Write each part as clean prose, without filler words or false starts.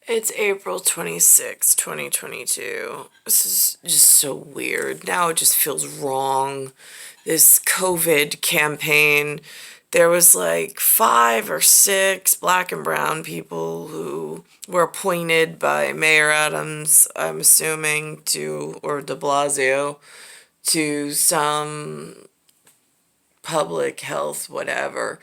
It's April 26, 2022. This is just so weird. Now it just feels wrong. This COVID campaign, there was like 5 or 6 black and brown people who were appointed by Mayor Adams, I'm assuming, or de Blasio, to some public health, whatever.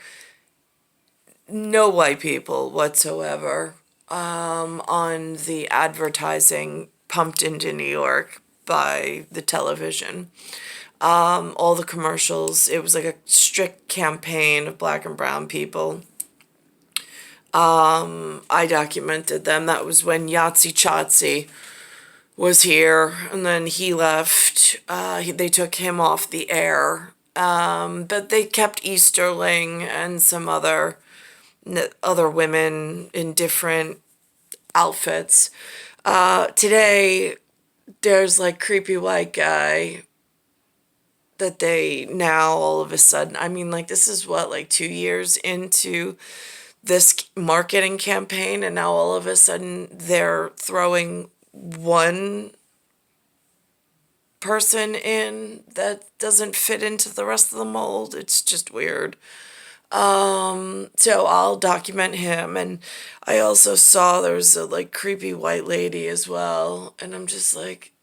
No white people whatsoever on the advertising pumped into New York by the television. All the commercials, it was like a strict campaign of black and brown people. I documented them. That was when Yahtzee Chotsy was here, and then he left. They took him off the air. But they kept Easterling and some other women in different outfits. Today, there's like creepy white guy that they now all of a sudden, I mean, like, this is what, like 2 years into this marketing campaign, and now all of a sudden they're throwing one person in that doesn't fit into the rest of the mold. It's just weird. So I'll document him, and I also saw there was a like creepy white lady as well, and I'm just like,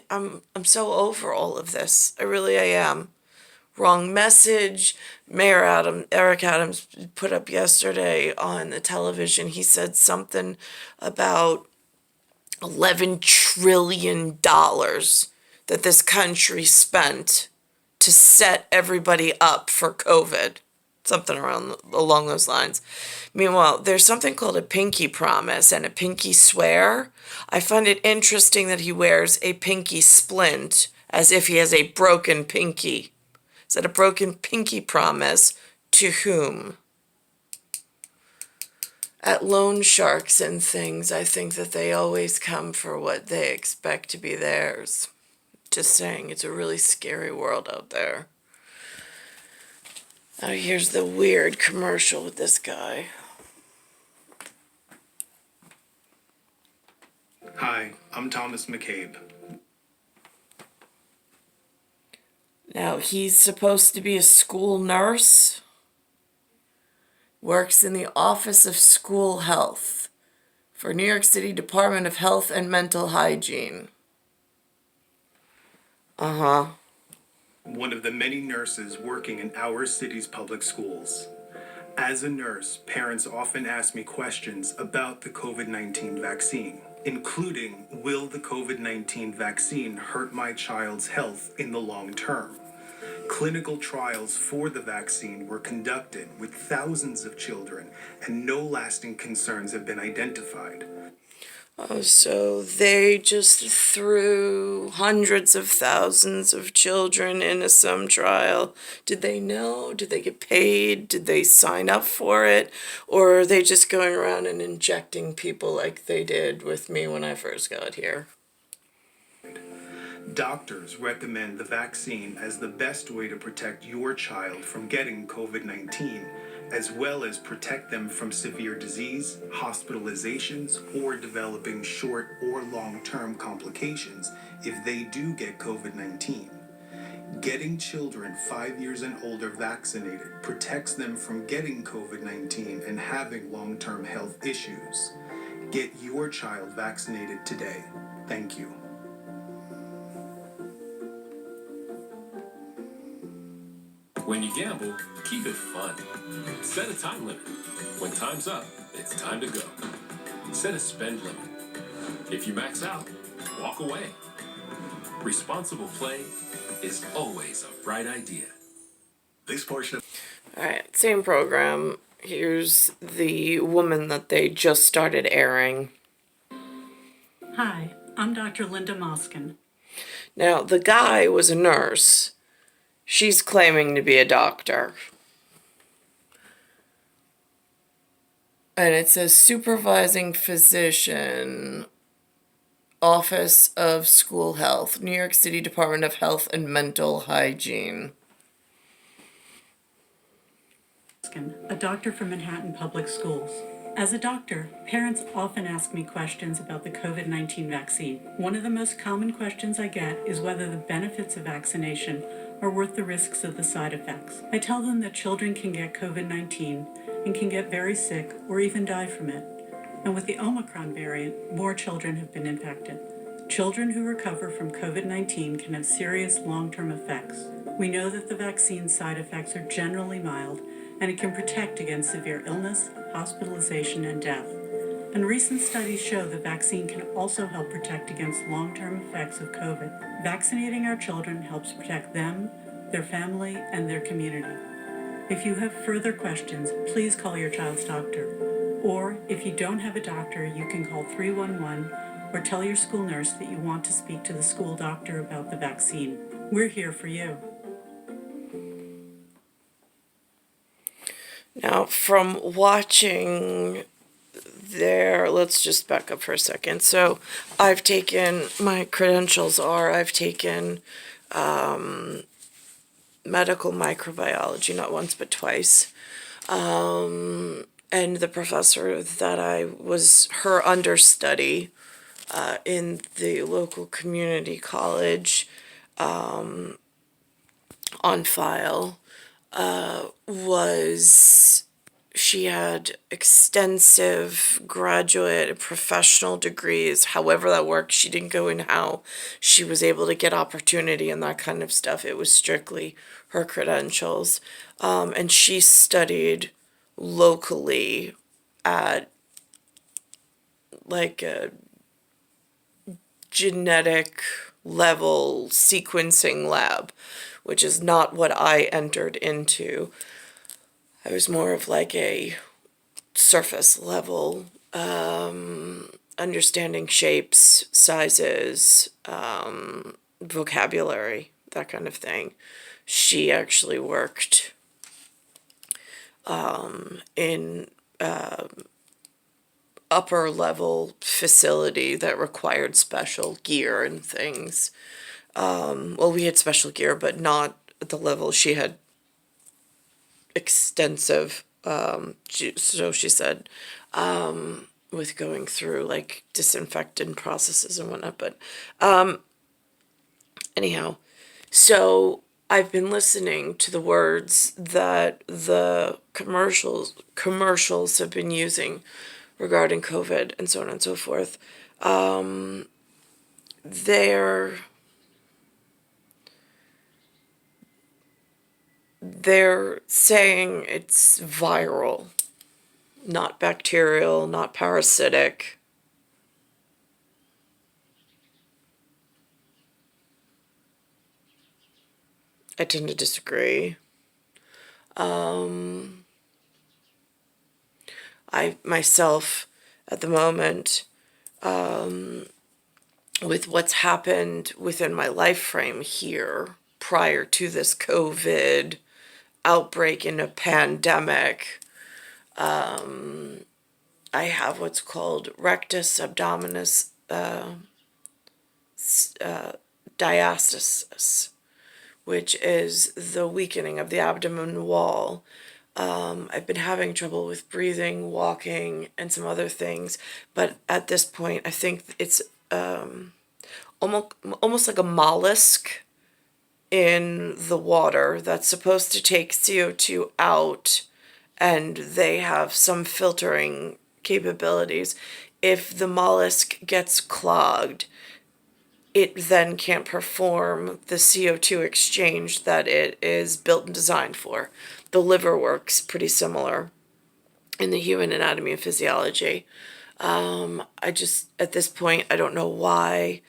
I'm so over all of this. I am. Wrong message. Eric Adams put up yesterday on the television. He said something about $11 trillion that this country spent to set everybody up for COVID. Something along those lines. Meanwhile, there's something called a pinky promise and a pinky swear. I find it interesting that he wears a pinky splint as if he has a broken pinky. Is that a broken pinky promise to whom? At loan sharks and things, I think that they always come for what they expect to be theirs. Just saying, it's a really scary world out there. Now here's the weird commercial with this guy. Hi, I'm Thomas McCabe. Now he's supposed to be a school nurse. Works in the Office of School Health for New York City Department of Health and Mental Hygiene. One of the many nurses working in our city's public schools. As a nurse, parents often ask me questions about the COVID-19 vaccine, including, will the COVID-19 vaccine hurt my child's health in the long term? Clinical trials for the vaccine were conducted with thousands of children, and no lasting concerns have been identified. Oh, so they just threw hundreds of thousands of children into some trial. Did they know? Did they get paid? Did they sign up for it? Or are they just going around and injecting people like they did with me when I first got here? Doctors recommend the vaccine as the best way to protect your child from getting COVID-19, as well as protect them from severe disease, hospitalizations, or developing short or long-term complications if they do get COVID-19. Getting children 5 years and older vaccinated protects them from getting COVID-19 and having long-term health issues. Get your child vaccinated today. Thank you. When you gamble, keep it fun. Set a time limit. When time's up, it's time to go. Set a spend limit. If you max out, walk away. Responsible play is always a bright idea. This portion of... Alright, same program. Here's the woman that they just started airing. Hi, I'm Dr. Linda Moskin. Now, the guy was a nurse. She's claiming to be a doctor. And it says supervising physician, Office of School Health, New York City Department of Health and Mental Hygiene. A doctor from Manhattan Public Schools. As a doctor, parents often ask me questions about the COVID-19 vaccine. One of the most common questions I get is whether the benefits of vaccination are worth the risks of the side effects. I tell them that children can get COVID-19 and can get very sick or even die from it. And with the Omicron variant, more children have been infected. Children who recover from COVID-19 can have serious long-term effects. We know that the vaccine's side effects are generally mild, and it can protect against severe illness, hospitalization, and death. And recent studies show the vaccine can also help protect against long-term effects of COVID. Vaccinating our children helps protect them, their family, and their community. If you have further questions, please call your child's doctor. Or if you don't have a doctor, you can call 311 or tell your school nurse that you want to speak to the school doctor about the vaccine. We're here for you. Now, from watching let's just back up for a second. So I've taken, my credentials are, I've taken medical microbiology, not once but twice. And the professor that I was her understudy in the local community college on file she had extensive graduate and professional degrees. However that worked, she didn't go in how she was able to get opportunity and that kind of stuff. It was strictly her credentials. And she studied locally at like a genetic level sequencing lab, which is not what I entered into. I was more of like a surface level, understanding shapes, sizes, vocabulary, that kind of thing. She actually worked in upper level facility that required special gear and things. Well, we had special gear, but not at the level she had. Extensive, so she said, with going through like disinfectant processes and whatnot. But anyhow, so I've been listening to the words that the commercials have been using regarding COVID and so on and so forth. They're saying it's viral, not bacterial, not parasitic. I tend to disagree. I myself, at the moment, with what's happened within my life frame here prior to this COVID outbreak in a pandemic, I have what's called rectus abdominis diastasis, which is the weakening of the abdomen wall. I've been having trouble with breathing, walking, and some other things, but at this point, I think it's almost like a mollusk in the water that's supposed to take CO2 out, and they have some filtering capabilities. If the mollusk gets clogged, it then can't perform the CO2 exchange that it is built and designed for. The liver works pretty similar in the human anatomy and physiology. At this point, I don't know why.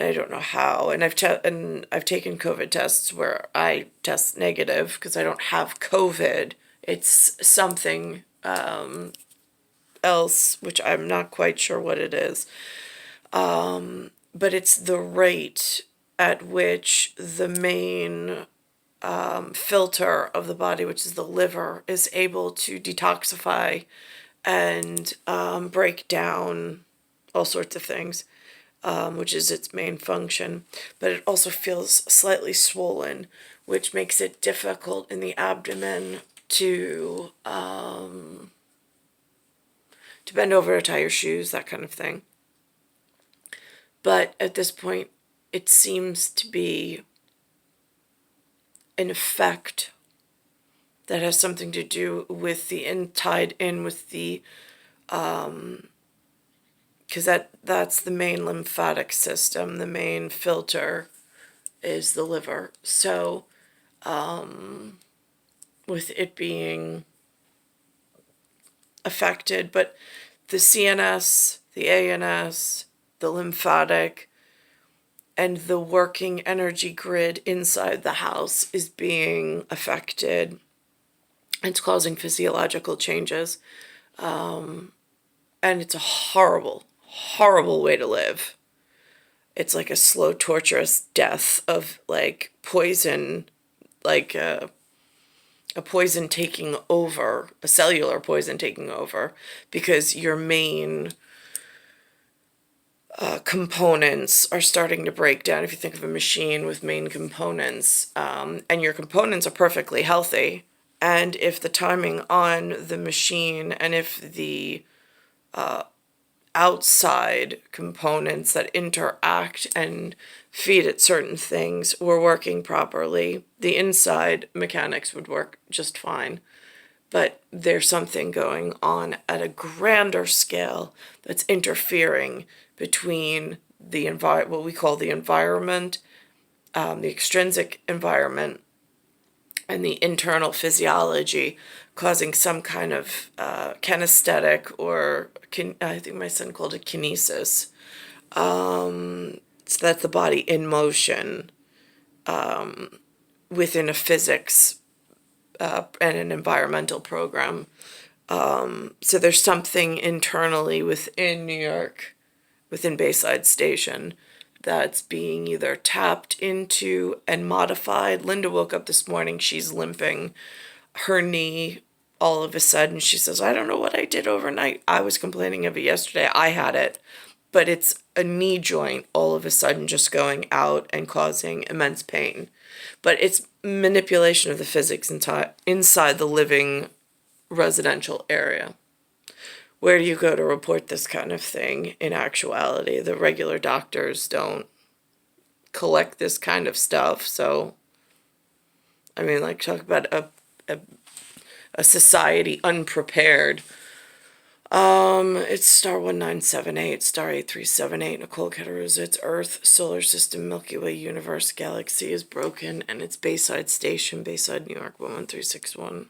I don't know how, and I've taken COVID tests where I test negative because I don't have COVID. It's something else, which I'm not quite sure what it is. But it's the rate at which the main filter of the body, which is the liver, is able to detoxify and break down all sorts of things. Which is its main function, but it also feels slightly swollen, which makes it difficult in the abdomen to to bend over to tie your shoes, that kind of thing. But at this point, it seems to be an effect that has something to do with tied in with the, because that's the main lymphatic system. The main filter is the liver. So, with it being affected, but the CNS, the ANS, the lymphatic, and the working energy grid inside the house is being affected. It's causing physiological changes. And it's a horrible, horrible way to live. It's like a slow, torturous death of like poison, like a poison taking over, a cellular poison taking over, because your main components are starting to break down. If you think of a machine with main components, and your components are perfectly healthy, and if the timing on the machine and if the outside components that interact and feed it certain things were working properly, the inside mechanics would work just fine. But there's something going on at a grander scale that's interfering between what we call the environment, the extrinsic environment, and the internal physiology, causing some kind of kinesthetic, or I think my son called it kinesis. So that's the body in motion within a physics and an environmental program. So there's something internally within New York, within Bayside Station, that's being either tapped into and modified. Linda woke up this morning, she's limping. Her knee, all of a sudden, she says, I don't know what I did overnight. I was complaining of it yesterday. I had it. But it's a knee joint all of a sudden just going out and causing immense pain. But it's manipulation of the physics inside the living residential area. Where do you go to report this kind of thing in actuality? The regular doctors don't collect this kind of stuff. So, I mean, like, talk about a society unprepared. It's star 1978, star 8378, Nicole, Cattaruzza. It's Earth, solar system, Milky Way, universe, galaxy is broken, and it's Bayside Station, Bayside, New York, 11361.